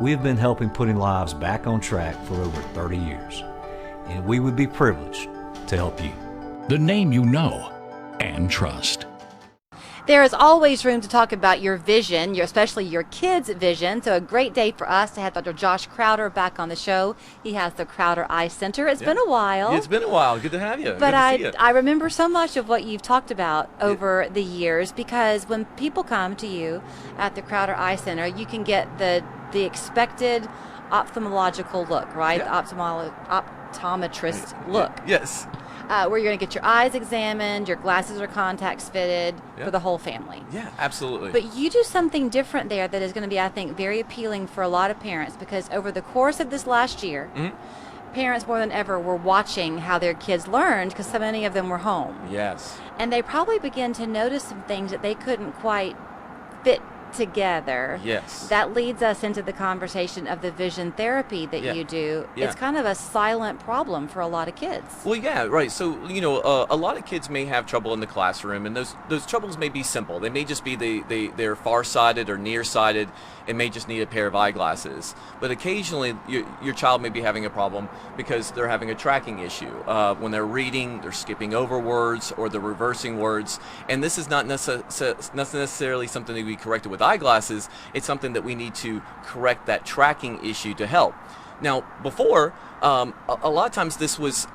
We have been helping putting lives back on track for over 30 years, and we would be privileged to help you. The name you know and trust. There is always room to talk about your vision, especially your kids' vision. So a great day for us to have Dr. Josh Crowder back on the show. He has the Crowder Eye Center. It's been a while. It's been a while. Good to have you. But Good to see you. I remember so much of what you've talked about over the years, because when people come to you at the Crowder Eye Center, you can get the expected ophthalmological look, right? Yeah. The optometrist look. Yes. Where you're going to get your eyes examined, your glasses or contacts fitted for the whole family. Yeah, absolutely. But you do something different there that is going to be, I think, very appealing for a lot of parents, because over the course of this last year, parents more than ever were watching how their kids learned, because so many of them were home. Yes. And they probably began to notice some things that they couldn't quite fit together. Yes. That leads us into the conversation of the vision therapy that you do. Yeah. It's kind of a silent problem for a lot of kids. Well, yeah, right. So, a lot of kids may have trouble in the classroom, and those troubles may be simple. They may just be they're farsighted or nearsighted and may just need a pair of eyeglasses. But occasionally, your child may be having a problem because they're having a tracking issue. When they're reading, they're skipping over words or they're reversing words. And this is not necessarily something to be corrected with eyeglasses. It's something that we need to correct that tracking issue to help. Now, before, a lot of times this was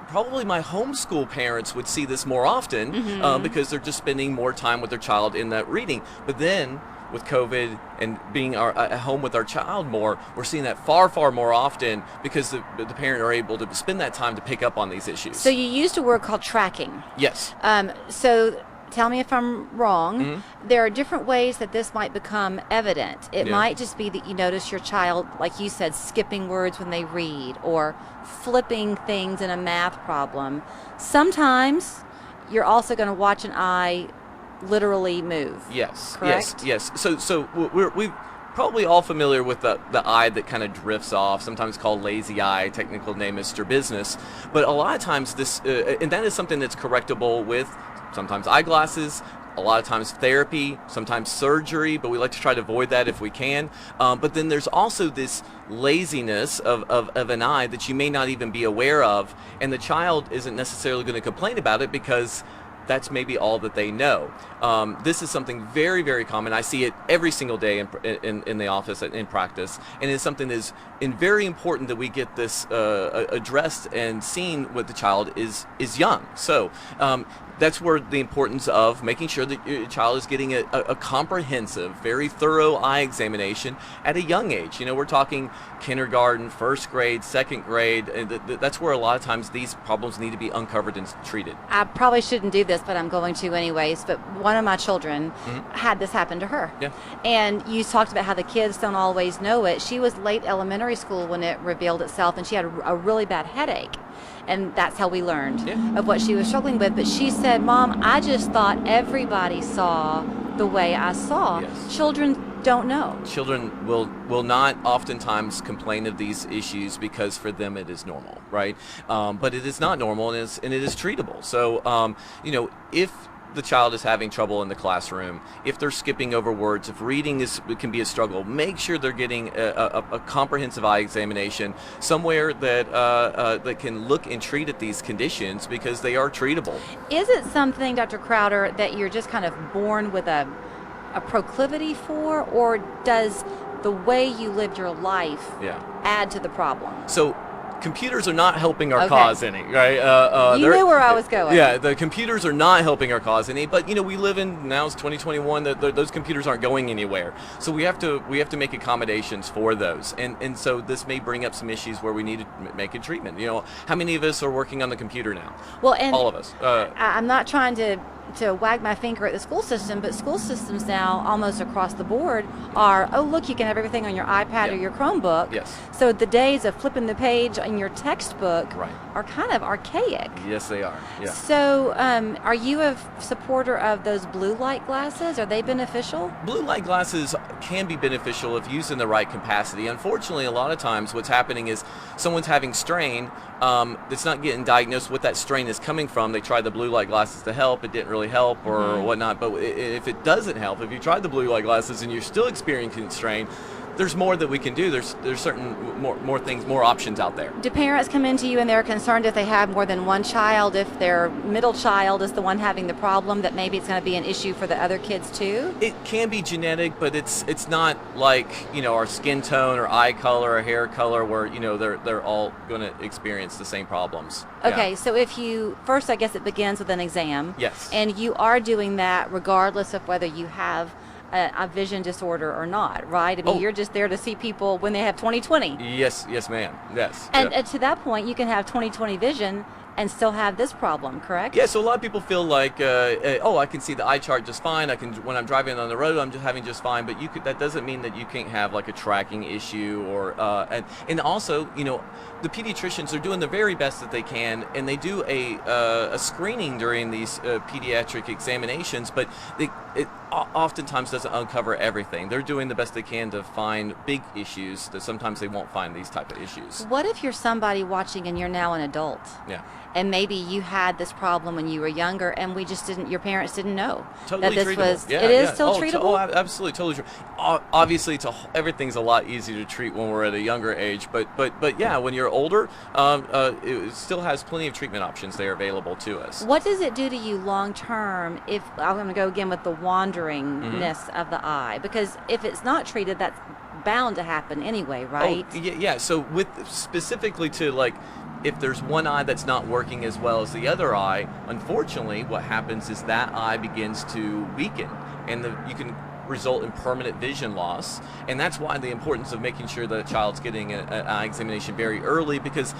probably my homeschool parents would see this more often because they're just spending more time with their child in that reading. But then with COVID and being at home with our child more, we're seeing that far, far more often because the parent are able to spend that time to pick up on these issues. So you used a word called tracking. Yes. So tell me if I'm wrong. There are different ways that this might become evident. It might just be that you notice your child, like you said, skipping words when they read or flipping things in a math problem. Sometimes you're also going to watch an eye literally move. Yes. Correct? Yes. So we're probably all familiar with the eye that kind of drifts off, sometimes called lazy eye. Technical name is strabismus. But a lot of times this, and that is something that's correctable with sometimes eyeglasses, a lot of times therapy, sometimes surgery, but we like to try to avoid that if we can. But then there's also this laziness of an eye that you may not even be aware of, and the child isn't necessarily going to complain about it because that's maybe all that they know. This is something very, very common. I see it every single day in the office in practice, and it's something that is very important that we get this addressed and seen with the child is young. So that's where the importance of making sure that your child is getting a comprehensive, very thorough eye examination at a young age. We're talking kindergarten, first grade, second grade, and that's where a lot of times these problems need to be uncovered and treated. I probably shouldn't do this, but I'm going to anyways. But one of my children had this happen to her. Yeah. And you talked about how the kids don't always know it. She was late elementary school when it revealed itself, and she had a really bad headache. And that's how we learned of what she was struggling with. But she said, "Mom, I just thought everybody saw the way I saw." Yes. Children don't know. Children will not oftentimes complain of these issues because for them it is normal, right? But it is not normal, and it is treatable. So, if the child is having trouble in the classroom, if they're skipping over words, if reading can be a struggle, make sure they're getting a comprehensive eye examination somewhere that can look and treat at these conditions because they are treatable. Is it something, Dr. Crowder, that you're just kind of born with a proclivity for, or does the way you lived your life add to the problem? So computers are not helping our cause any, right? You knew where I was going. Yeah, the computers are not helping our cause any, but we live in, now it's 2021, those computers aren't going anywhere. So we have to make accommodations for those. And so this may bring up some issues where we need to make a treatment. How many of us are working on the computer now? Well, and all of us. I'm not trying to wag my finger at the school system, but school systems now almost across the board are, oh, look, you can have everything on your iPad or your Chromebook. Yes. So the days of flipping the page in your textbook are kind of archaic. Yes, they are. Yeah. So are you a supporter of those blue light glasses? Are they beneficial? Blue light glasses can be beneficial if used in the right capacity. Unfortunately, a lot of times what's happening is someone's having strain that's not getting diagnosed what that strain is coming from. They tried the blue light glasses to help. It didn't really help or whatnot. But if it doesn't help, if you tried the blue light glasses and you're still experiencing strain, there's more that we can do. There's certain more things, more options out there. Do parents come into you and they're concerned if they have more than one child, if their middle child is the one having the problem, that maybe it's going to be an issue for the other kids too? It can be genetic, but it's not like, our skin tone or eye color or hair color where, they're all going to experience the same problems. Okay, Yeah. so if you, first I guess it begins with an exam. Yes. And you are doing that regardless of whether you have a vision disorder or not, right? I mean, Oh. you're just there to see people when they have 20/20. Yes, ma'am. Yes. And yeah. to that point, you can have 20/20 vision and still have this problem, correct? Yeah, so a lot of people feel like, I can see the eye chart just fine. I can, when I'm driving on the road, I'm just having just fine. But that doesn't mean that you can't have like a tracking issue or, and also, the pediatricians are doing the very best that they can, and they do a screening during these pediatric examinations. But it oftentimes doesn't uncover everything. They're doing the best they can to find big issues that sometimes they won't find these type of issues. What if you're somebody watching and you're now an adult? Yeah. And maybe you had this problem when you were younger, and your parents didn't know Totally that this treatable. was. Yeah, it is yeah. still treatable. Absolutely, totally true. Obviously, everything's a lot easier to treat when we're at a younger age. But yeah, when you're older, it still has plenty of treatment options there available to us. What does it do to you long term? If I'm going to go again with the wanderingness of the eye, because if it's not treated, that's bound to happen anyway, right? Oh, yeah. So with specifically to like, if there's one eye that's not working as well as the other eye, unfortunately, what happens is that eye begins to weaken, and you can result in permanent vision loss. And that's why the importance of making sure that a child's getting an eye examination very early, because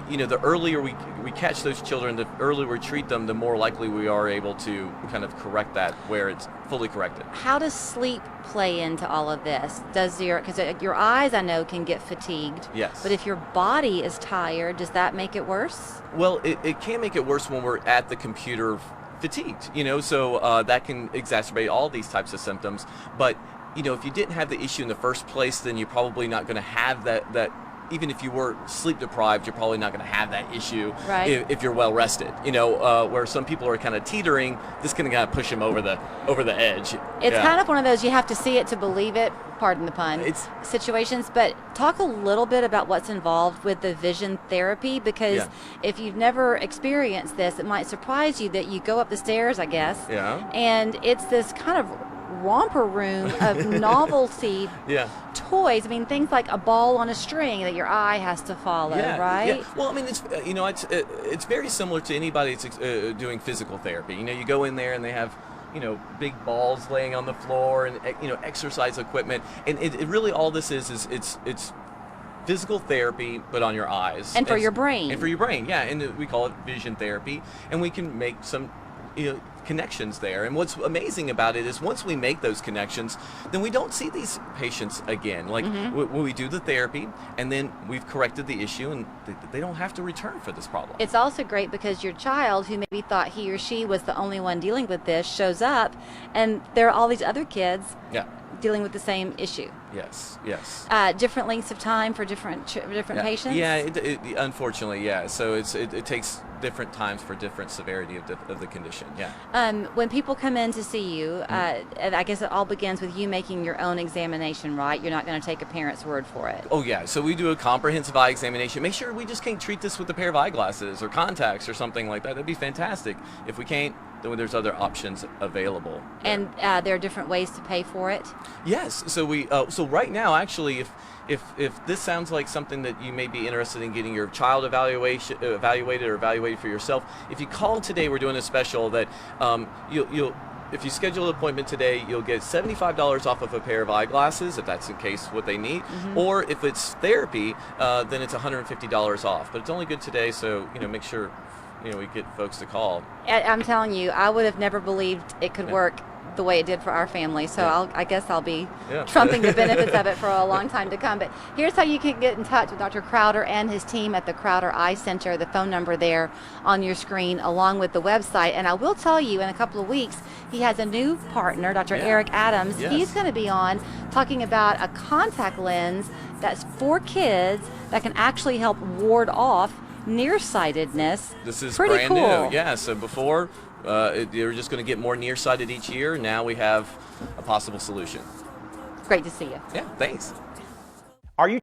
the earlier we catch those children, the earlier we treat them, the more likely we are able to kind of correct that where it's fully corrected. How does sleep play into all of this? Because your eyes, I know, can get fatigued. Yes. But if your body is tired, does that make it worse? Well, it can make it worse when we're at the computer fatigued, so that can exacerbate all these types of symptoms. But, if you didn't have the issue in the first place, then you're probably not going to have that even if you were sleep deprived, you're probably not going to have that issue Right. if you're well rested. Where some people are kind of teetering, this can kind of push them over the edge. It's Yeah. kind of one of those you have to see it to believe it, pardon the pun, It's- situations. But talk a little bit about what's involved with the vision therapy, because Yeah. if you've never experienced this, it might surprise you that you go up the stairs, I guess, Yeah. and it's this kind of romper room of novelty Yeah. toys. I mean, things like a ball on a string that your eye has to follow, right? Yeah. Well, I mean, it's very similar to anybody that's doing physical therapy. You go in there and they have big balls laying on the floor and exercise equipment, and it really all this is it's physical therapy, but on your eyes And for your brain. And for your brain, yeah. And we call it vision therapy, and we can make some connections there. And what's amazing about it is once we make those connections, then we don't see these patients again. Like when we do the therapy and then we've corrected the issue, and they don't have to return for this problem. It's also great because your child, who maybe thought he or she was the only one dealing with this, shows up, and there are all these other kids Yeah. dealing with the same issue. Yes. Yes. Different lengths of time for different patients. Yeah, unfortunately, yeah. So it takes different times for different severity of the condition. Yeah. When people come in to see you, and I guess it all begins with you making your own examination, right? You're not going to take a parent's word for it. Oh yeah. So we do a comprehensive eye examination. Make sure we just can't treat this with a pair of eyeglasses or contacts or something like that. That'd be fantastic. If we can't, then there's other options available. And there are different ways to pay for it. Yes. So so right now, actually, if this sounds like something that you may be interested in getting your child evaluated or evaluated for yourself, if you call today, we're doing a special that you'll if you schedule an appointment today, you'll get $75 off of a pair of eyeglasses, if that's in case what they need. Or if it's therapy, then it's $150 off. But it's only good today, so make sure we get folks to call. I'm telling you, I would have never believed it could work the way it did for our family. So Yeah. I guess I'll be Yeah. trumping the benefits of it for a long time to come. But here's how you can get in touch with Dr. Crowder and his team at the Crowder Eye Center. The phone number there on your screen, along with the website. And I will tell you, in a couple of weeks, he has a new partner, Dr. Yeah. Eric Adams. Yes. He's going to be on talking about a contact lens that's for kids that can actually help ward off nearsightedness. This is pretty brand cool. new. Yeah, so before you're just going to get more nearsighted each year. Now we have a possible solution. Great to see you. Yeah, thanks. Are you